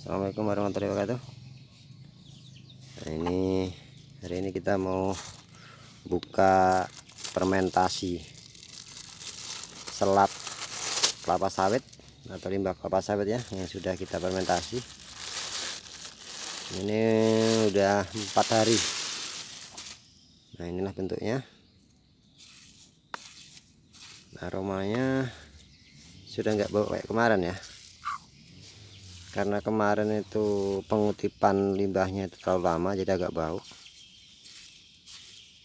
Assalamualaikum warahmatullahi wabarakatuh. Nah, hari ini kita mau buka fermentasi selat kelapa sawit atau limbah kelapa sawit ya, yang sudah kita fermentasi. Ini udah 4 hari. Nah, inilah bentuknya. Aromanya sudah nggak bau kayak kemarin ya, karena kemarin itu pengutipan limbahnya itu terlalu lama jadi agak bau.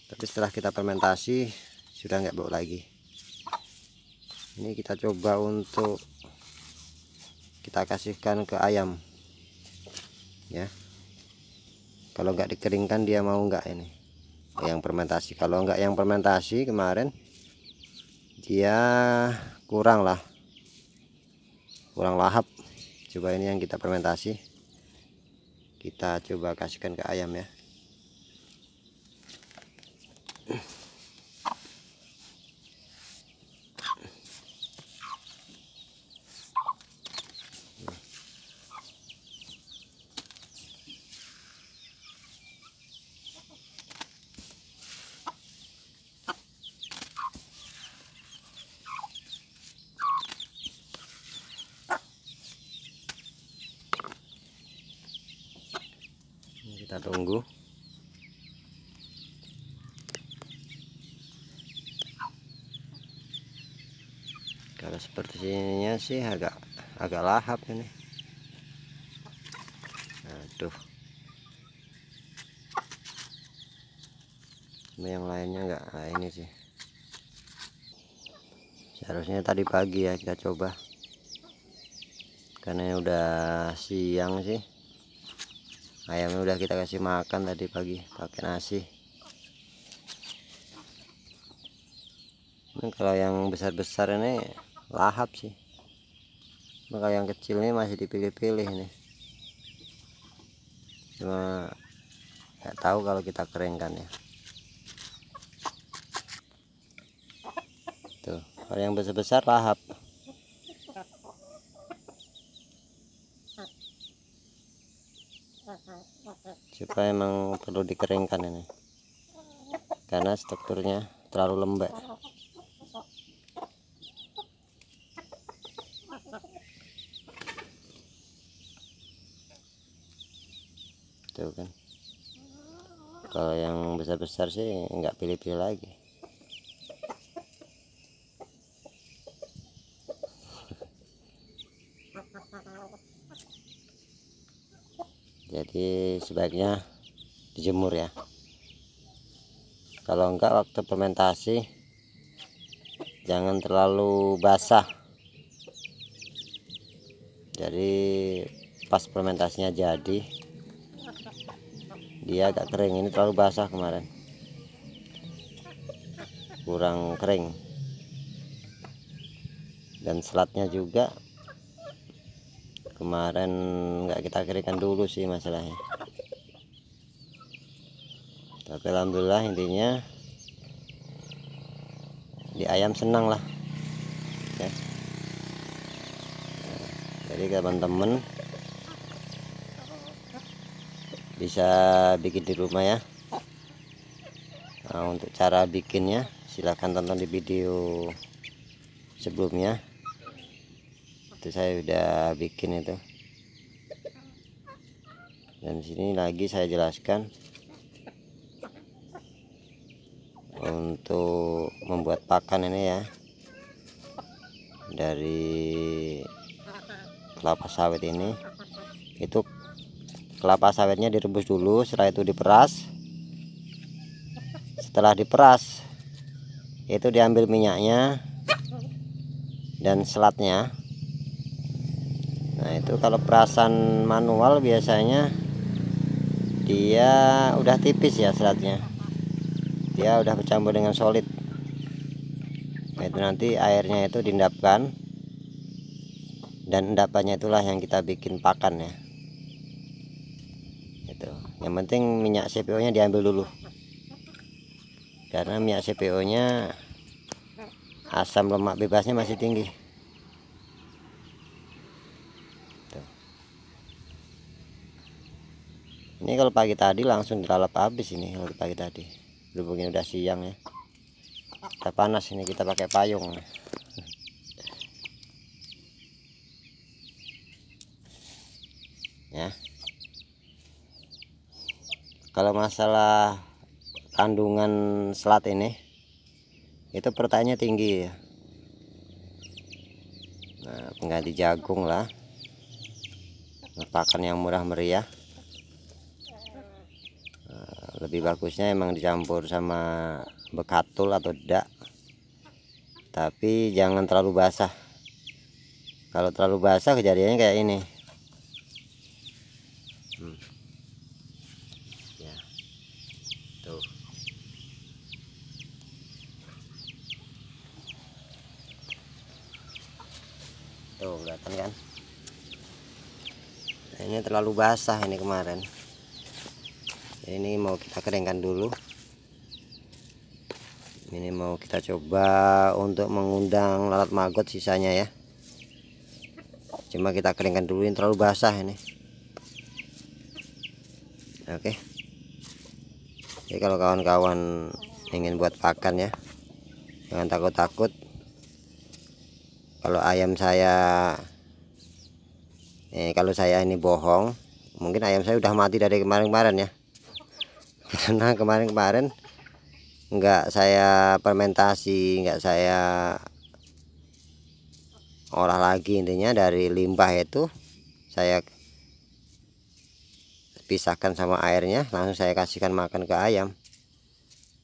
Tapi setelah kita fermentasi sudah nggak bau lagi. Ini kita coba untuk kita kasihkan ke ayam ya. Kalau nggak dikeringkan dia mau nggak ini yang fermentasi. Kalau nggak yang fermentasi kemarin dia kurang lahap. Coba ini yang kita fermentasi, kita coba kasihkan ke ayam ya. Kita tunggu. Kalau seperti ininya sih agak lahap ini. Aduh. Yang lainnya enggak. Nah, ini sih. Seharusnya tadi pagi ya kita coba. Karena udah siang sih. Ayamnya udah kita kasih makan tadi pagi pakai nasi. Ini kalau yang besar-besar ini lahap sih. Kalau yang kecil ini masih dipilih-pilih ini. Cuma nggak tahu kalau kita keringkan ya. Tuh, kalau yang besar-besar lahap. Supaya emang perlu dikeringkan ini. Karena strukturnya terlalu lembek. Tuh kan. Kalau yang besar-besar sih nggak pilih-pilih lagi. Jadi sebaiknya dijemur ya. Kalau enggak waktu fermentasi jangan terlalu basah. Jadi pas fermentasinya jadi dia agak kering. Ini terlalu basah kemarin, kurang kering. Dan selatnya juga kemarin nggak kita keringkan dulu sih masalahnya. Tapi alhamdulillah intinya di ayam senang lah ya. Jadi teman-teman bisa bikin di rumah ya. Nah, untuk cara bikinnya silahkan tonton di video sebelumnya. Itu saya udah bikin itu. Dan sini lagi saya jelaskan untuk membuat pakan ini ya, dari kelapa sawit ini. Itu kelapa sawitnya direbus dulu, setelah itu diperas. Setelah diperas itu diambil minyaknya dan selatnya. Nah, itu kalau perasan manual biasanya dia udah tipis ya selatnya. Dia udah bercampur dengan solid. Nah, itu nanti airnya itu diendapkan. Dan endapannya itulah yang kita bikin pakan ya. Itu. Yang penting minyak CPO-nya diambil dulu. Karena minyak CPO-nya asam lemak bebasnya masih tinggi. Tuh. Ini kalau pagi tadi langsung dilalap habis ini. Kalau pagi tadi berhubung ini udah siang ya, udah panas ini, kita pakai payung ya. Kalau masalah kandungan selat ini, itu proteinnya tinggi ya. Nah, pengganti jagung lah, pakan yang murah meriah. Lebih bagusnya emang dicampur sama bekatul atau dedak, tapi jangan terlalu basah. Kalau terlalu basah kejadiannya kayak ini. Ya, tuh. Tuh kelihatan kan? Nah, ini terlalu basah ini kemarin. Ini mau kita keringkan dulu. Ini mau kita coba untuk mengundang lalat maggot sisanya ya. Cuma kita keringkan dulu, ini terlalu basah ini. Oke. Jadi kalau kawan-kawan ingin buat pakan ya, jangan takut-takut. Kalau ayam saya, kalau saya ini bohong, mungkin ayam saya udah mati dari kemarin-kemarin ya. Karena kemarin-kemarin nggak saya fermentasi, nggak saya olah lagi, intinya dari limbah itu saya pisahkan sama airnya, langsung saya kasihkan makan ke ayam.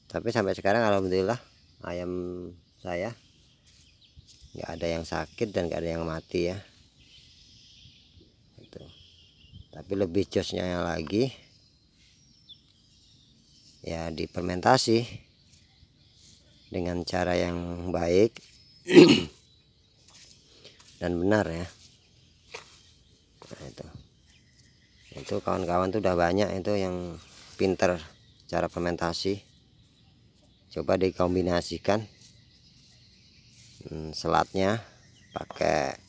Tapi sampai sekarang alhamdulillah ayam saya nggak ada yang sakit dan nggak ada yang mati ya. Itu. Tapi lebih josnya lagi ya difermentasi dengan cara yang baik dan benar ya. Nah, itu kawan-kawan tuh udah banyak itu yang pinter cara fermentasi. Coba dikombinasikan selatnya pakai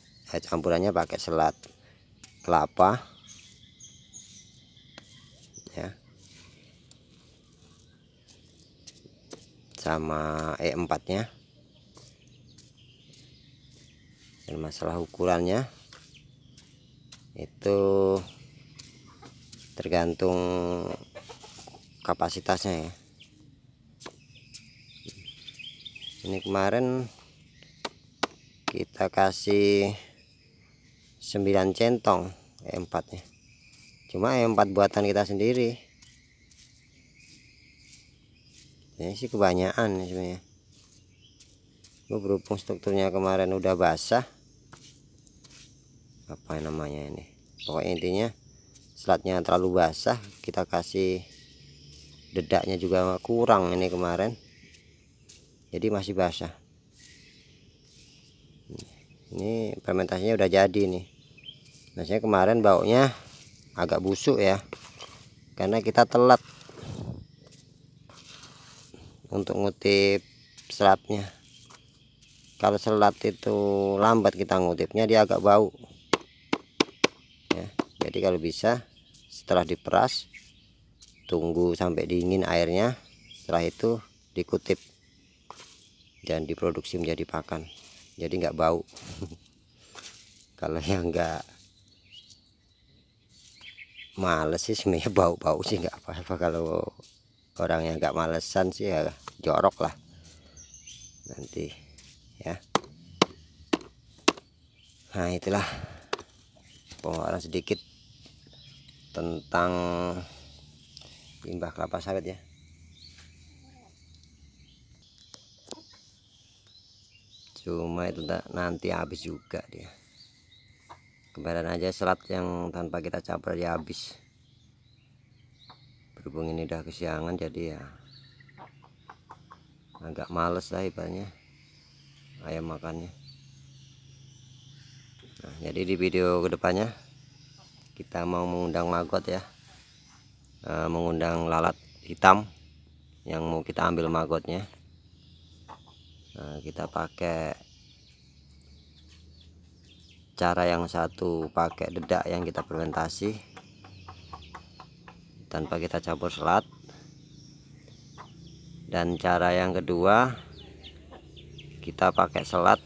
campurannya pakai selat kelapa ya, sama E4 nya. Dan masalah ukurannya itu tergantung kapasitasnya ya. Ini kemarin kita kasih 9 centong E4 nya, cuma E4 buatan kita sendiri. Ini sih kebanyakan sebenarnya. Berhubung strukturnya kemarin udah basah, apa namanya ini, pokoknya intinya selatnya terlalu basah, kita kasih dedaknya juga kurang ini kemarin, jadi masih basah. Ini fermentasinya udah jadi nih. Biasanya kemarin baunya agak busuk ya, karena kita telat untuk ngutip selatnya. Kalau selat itu lambat kita ngutipnya, dia agak bau ya. Jadi kalau bisa setelah diperas, tunggu sampai dingin airnya, setelah itu dikutip dan diproduksi menjadi pakan, jadi nggak bau. Kalau yang nggak males sih sebenarnya bau-bau sih nggak apa-apa. Kalau orang yang nggak malesan sih ya jorok lah nanti ya. Nah itulah pemaparan sedikit tentang limbah kelapa sawit ya. Cuma itu nanti habis juga dia. Kemarin aja selat yang tanpa kita campur ya habis. Berhubung ini udah kesiangan, jadi ya agak males lah ibaratnya ayam makannya. Nah, jadi di video kedepannya kita mau mengundang maggot ya, mengundang lalat hitam yang mau kita ambil maggotnya. Nah, kita pakai cara yang satu pakai dedak yang kita fermentasi, tanpa kita campur selat. Dan cara yang kedua, kita pakai selat,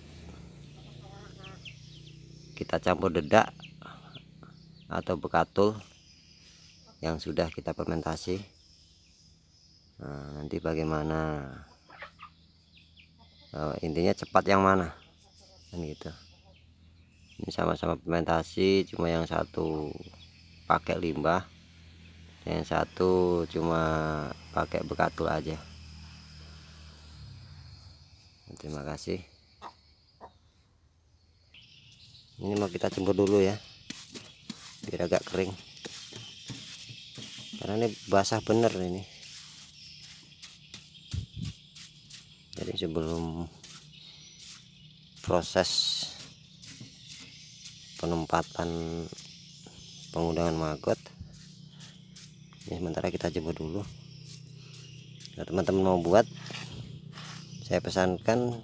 kita campur dedak atau bekatul yang sudah kita fermentasi. Nah, nanti bagaimana, intinya cepat yang mana kan gitu. Ini sama-sama fermentasi, cuma yang satu pakai limbah, yang satu cuma pakai bekatul aja. Terima kasih. Ini mau kita jemur dulu ya, biar agak kering, karena ini basah bener ini. Jadi sebelum proses penempatan pengundangan maggot, ini sementara kita jemur dulu. Nah, teman-teman mau buat, saya pesankan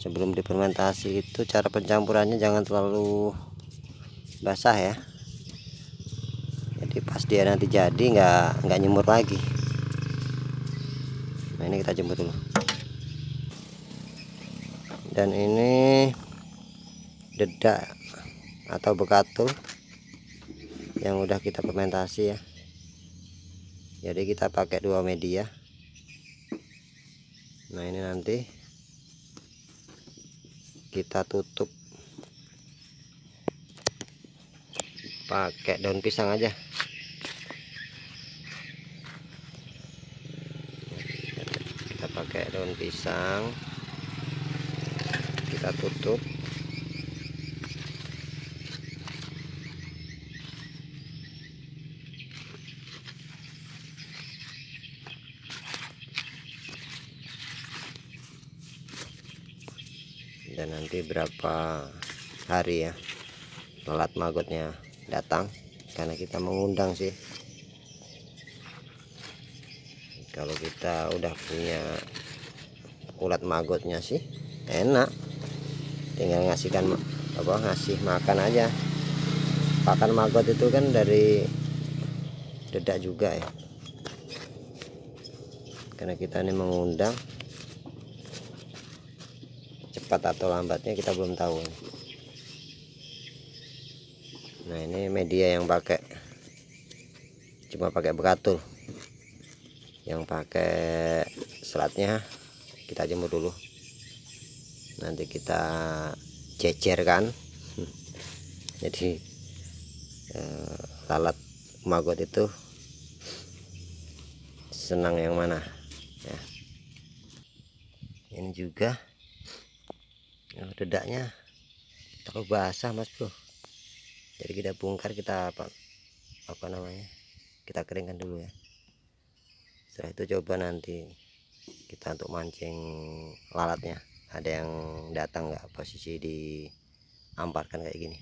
sebelum difermentasi itu cara pencampurannya jangan terlalu basah ya. Jadi pas dia nanti jadi nggak nyemur lagi. Nah, ini kita jemur dulu. Dan ini dedak atau bekatul yang udah kita fermentasi ya. Jadi kita pakai 2 media. Nah, ini nanti kita tutup pakai daun pisang aja. Kita pakai daun pisang, kita tutup. Dan nanti berapa hari ya lalat maggotnya datang, karena kita mengundang sih. Kalau kita udah punya ulat maggotnya sih enak, tinggal ngasih makan aja. Pakan maggot itu kan dari dedak juga ya, karena kita ini mengundang. Cepat atau lambatnya kita belum tahu. Nah, ini media yang cuma pakai bekatul. Yang pakai selatnya kita jemur dulu, nanti kita cecerkan. Jadi lalat maggot itu senang yang mana ya. Ini juga dedaknya terlalu basah mas bro, jadi kita bongkar, kita apa namanya, kita keringkan dulu ya. Setelah itu coba nanti kita untuk mancing lalatnya, ada yang datang nggak posisi diamparkan kayak gini.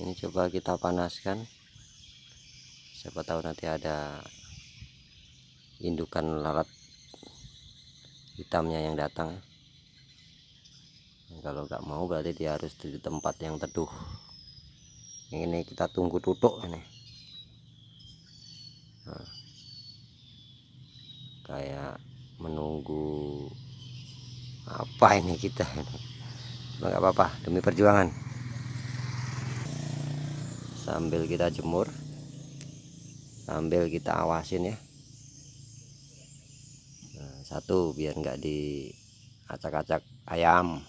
Ini coba kita panaskan, siapa tahu nanti ada indukan lalat hitamnya yang datang. Kalau nggak mau berarti dia harus di tempat yang teduh. Ini kita tunggu tutuk ini. Nah, kayak menunggu apa ini kita ini. Nggak apa-apa, demi perjuangan. Sambil kita jemur, sambil kita awasin ya. Nah, satu, biar nggak diacak-acak ayam.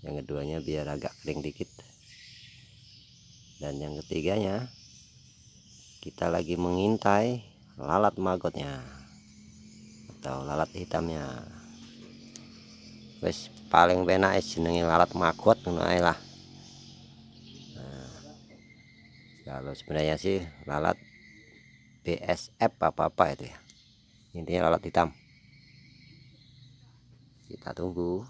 Yang keduanya biar agak kering dikit. Dan yang ketiganya, kita lagi mengintai lalat maggotnya atau lalat hitamnya. Wes paling penak jenenge lalat maggot ngono ae lah. Nah, kalau sebenarnya sih lalat BSF apa itu ya, intinya lalat hitam. Kita tunggu,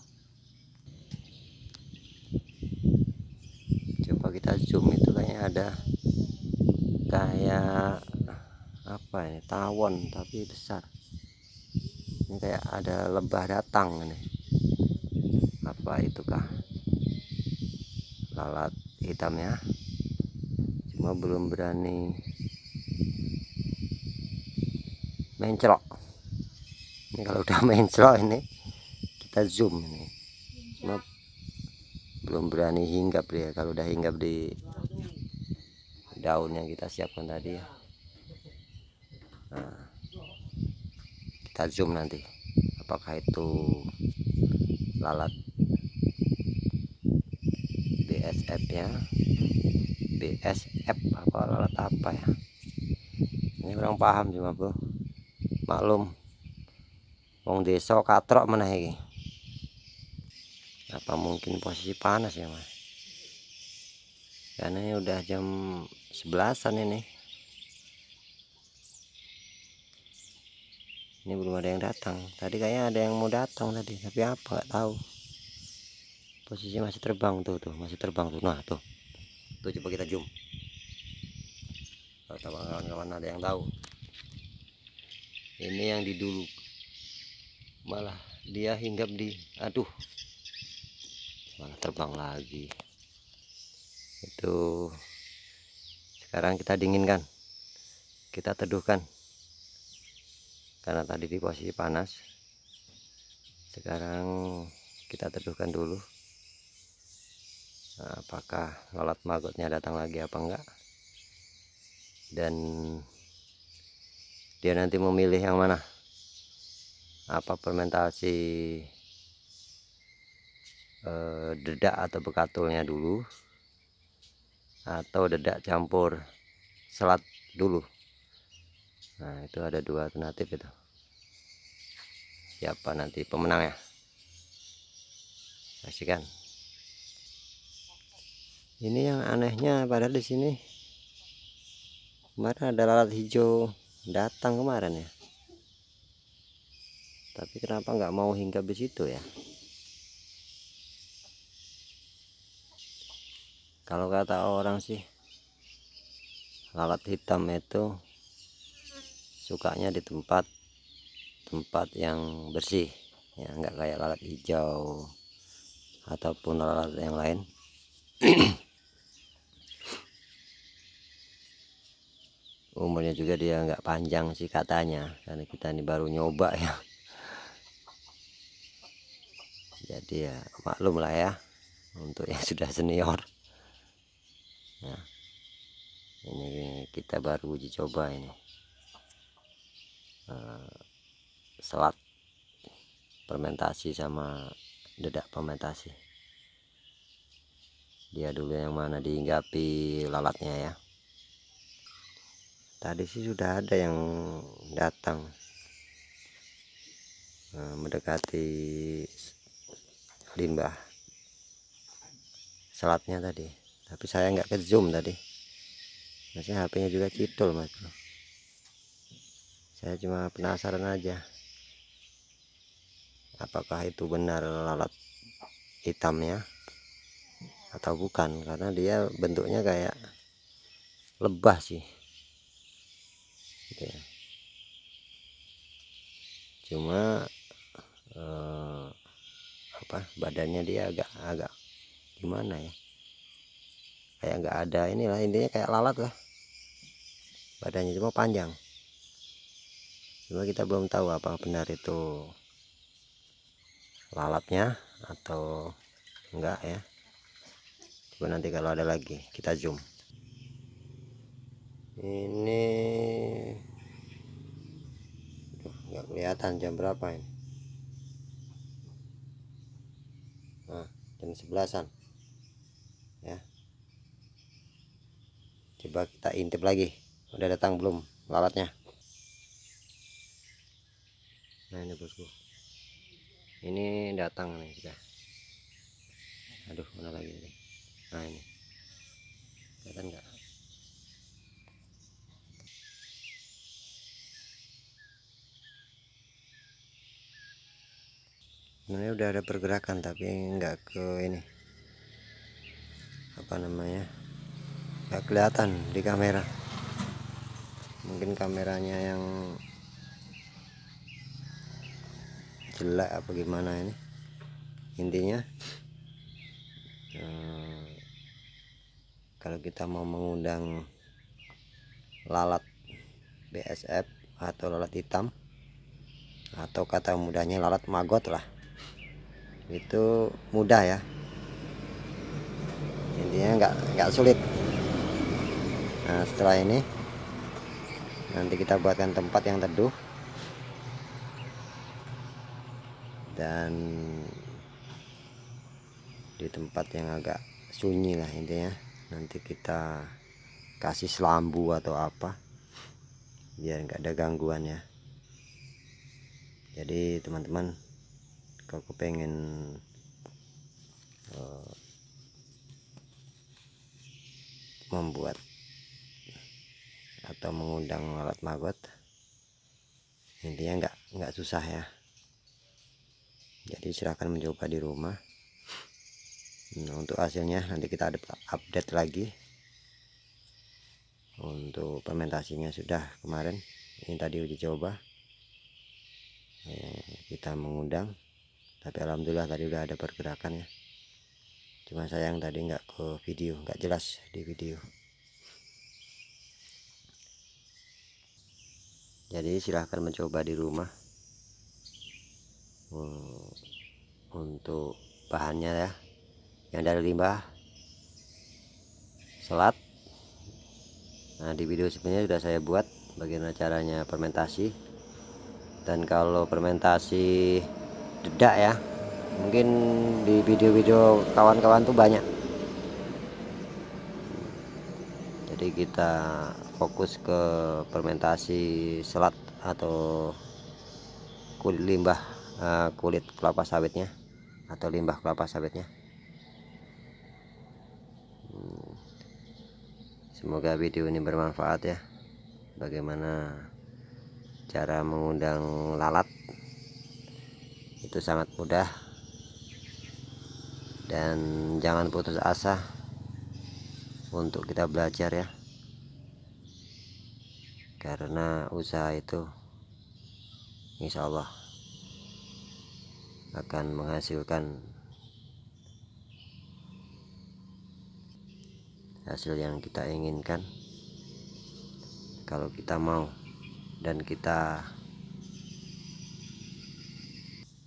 coba kita zoom, itu kayaknya ada kayak apa ini, tawon tapi besar. Ini kayak ada lebah datang ini, apa itukah lalat hitamnya cuma belum berani menclok. Ini kalau udah menclok ini kita zoom ini, cuma belum berani hinggap dia. Kalau udah hinggap di daun yang kita siapkan tadi ya, nah, kita zoom nanti apakah itu lalat BSF ya, BSF apa lalat apa ya, ini kurang paham cuma bro, maklum wong desa katrok meneh iki. Apa mungkin posisi panas ya mas, karena ini udah jam 11-an ini belum ada yang datang. Tadi kayaknya ada yang mau datang tadi, tapi apa nggak tahu. Posisi masih terbang tuh masih terbang tuh. Nah tuh coba kita zoom, kalau kawan-kawan ada yang tahu. Ini yang di dulu malah dia hinggap di, aduh malah terbang lagi. Itu sekarang kita dinginkan, kita teduhkan, karena tadi di posisi panas. Sekarang kita teduhkan dulu, nah, apakah lalat magotnya datang lagi apa enggak, dan dia nanti memilih yang mana, apa fermentasi dedak atau bekatulnya dulu, atau dedak campur selat dulu. Nah itu ada dua alternatif itu. Siapa nanti pemenangnya, saksikan. Ini yang anehnya, padahal di sini kemarin ada lalat hijau datang kemarin ya, tapi kenapa nggak mau hinggap di situ ya? Kalau kata orang sih, lalat hitam itu sukanya di tempat yang bersih ya, nggak kayak lalat hijau ataupun lalat yang lain. Umurnya juga dia nggak panjang sih katanya, karena kita ini baru nyoba ya. Jadi ya maklum lah ya, untuk yang sudah senior. Nah, ini kita baru uji coba ini selat fermentasi sama dedak fermentasi. Dia dulu yang mana dihinggapi lalatnya ya. Tadi sih sudah ada yang datang mendekati limbah selatnya tadi, tapi saya nggak ke zoom tadi, masih HP-nya juga cidul mas bro. Saya cuma penasaran aja, apakah itu benar lalat hitamnya atau bukan, karena dia bentuknya kayak lebah sih ya. Cuma badannya dia agak gimana ya, kayak nggak ada inilah, intinya kayak lalat lah badannya, cuma panjang. Cuma kita belum tahu apa benar itu lalatnya atau enggak ya. Coba nanti kalau ada lagi kita zoom. Ini nggak kelihatan jam berapa ini. Nah, jam 11-an ya. Coba kita intip lagi, udah datang belum lalatnya. Nah ini bosku, ini datang nih sudah. Aduh mana lagi ini. Nah ini kelihatan nggak? Sebenarnya udah ada pergerakan tapi nggak ke ini, apa namanya, nggak kelihatan di kamera. Mungkin kameranya yang jelek apa gimana ini. Intinya kalau kita mau mengundang lalat BSF atau lalat hitam, atau kata mudahnya lalat maggot lah. Itu mudah ya, intinya nggak sulit. Nah, setelah ini nanti kita buatkan tempat yang teduh dan di tempat yang agak sunyi lah intinya. Nanti kita kasih selambu atau apa biar nggak ada gangguan ya. Jadi teman-teman, kalau pengen membuat atau mengundang lalat maggot, intinya nggak susah ya. Jadi silahkan mencoba di rumah. Nah, untuk hasilnya nanti kita ada update lagi. Untuk fermentasinya sudah kemarin, ini tadi uji coba, kita mengundang, tapi alhamdulillah tadi udah ada pergerakan ya. Cuma sayang tadi nggak ke video, nggak jelas di video. Jadi silahkan mencoba di rumah. Untuk bahannya ya, yang dari limbah selat. Nah, di video sebelumnya sudah saya buat bagaimana caranya fermentasi. Dan kalau fermentasi dedak ya, mungkin di video-video kawan-kawan tuh banyak. Jadi kita fokus ke fermentasi selat atau kulit limbah, kulit kelapa sawitnya atau limbah kelapa sawitnya. Semoga video ini bermanfaat ya, bagaimana cara mengundang lalat. Itu sangat mudah, dan jangan putus asa untuk kita belajar ya, karena usaha itu insya Allah akan menghasilkan hasil yang kita inginkan kalau kita mau dan kita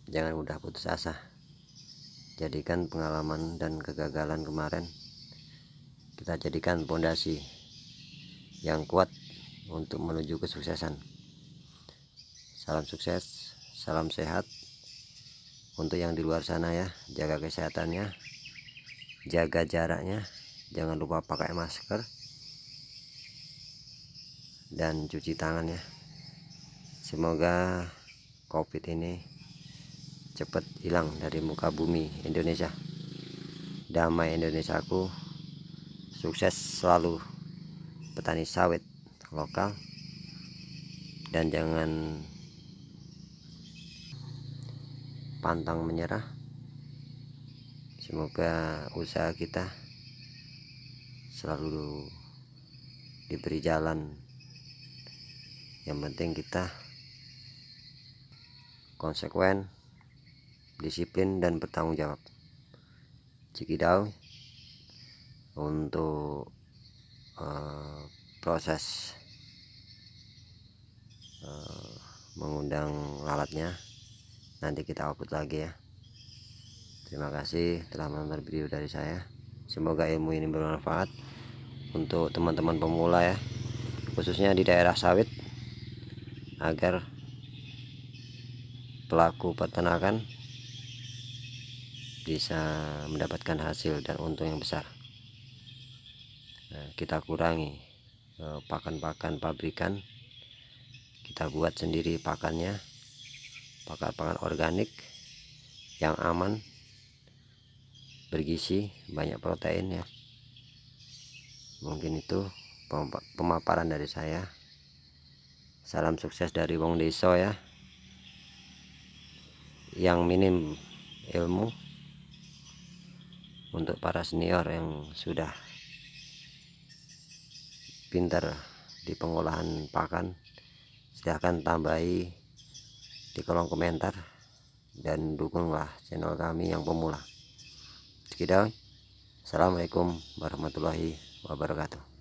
jangan mudah putus asa. Jadikan pengalaman dan kegagalan kemarin kita jadikan fondasi yang kuat untuk menuju kesuksesan. Salam sukses, salam sehat untuk yang di luar sana ya. Jaga kesehatannya, jaga jaraknya, jangan lupa pakai masker dan cuci tangan ya. Semoga COVID ini cepat hilang dari muka bumi Indonesia. Damai Indonesiaku, sukses selalu petani sawit lokal, dan jangan pantang menyerah. Semoga usaha kita selalu diberi jalan. Yang penting kita konsekuen, disiplin, dan bertanggung jawab. Cikidau untuk proses mengundang lalatnya nanti kita upload lagi ya. Terima kasih telah menonton video dari saya. Semoga ilmu ini bermanfaat untuk teman-teman pemula ya, khususnya di daerah sawit, agar pelaku peternakan bisa mendapatkan hasil dan untung yang besar. Nah, kita kurangi pakan-pakan pabrikan, kita buat sendiri pakannya, pakan organik yang aman, bergizi, banyak protein ya. Mungkin itu pemaparan dari saya. Salam sukses dari Wong Deso ya, yang minim ilmu. Untuk para senior yang sudah pintar di pengolahan pakan, silahkan tambahi di kolom komentar dan dukunglah channel kami yang pemula. Sekian, assalamualaikum warahmatullahi wabarakatuh.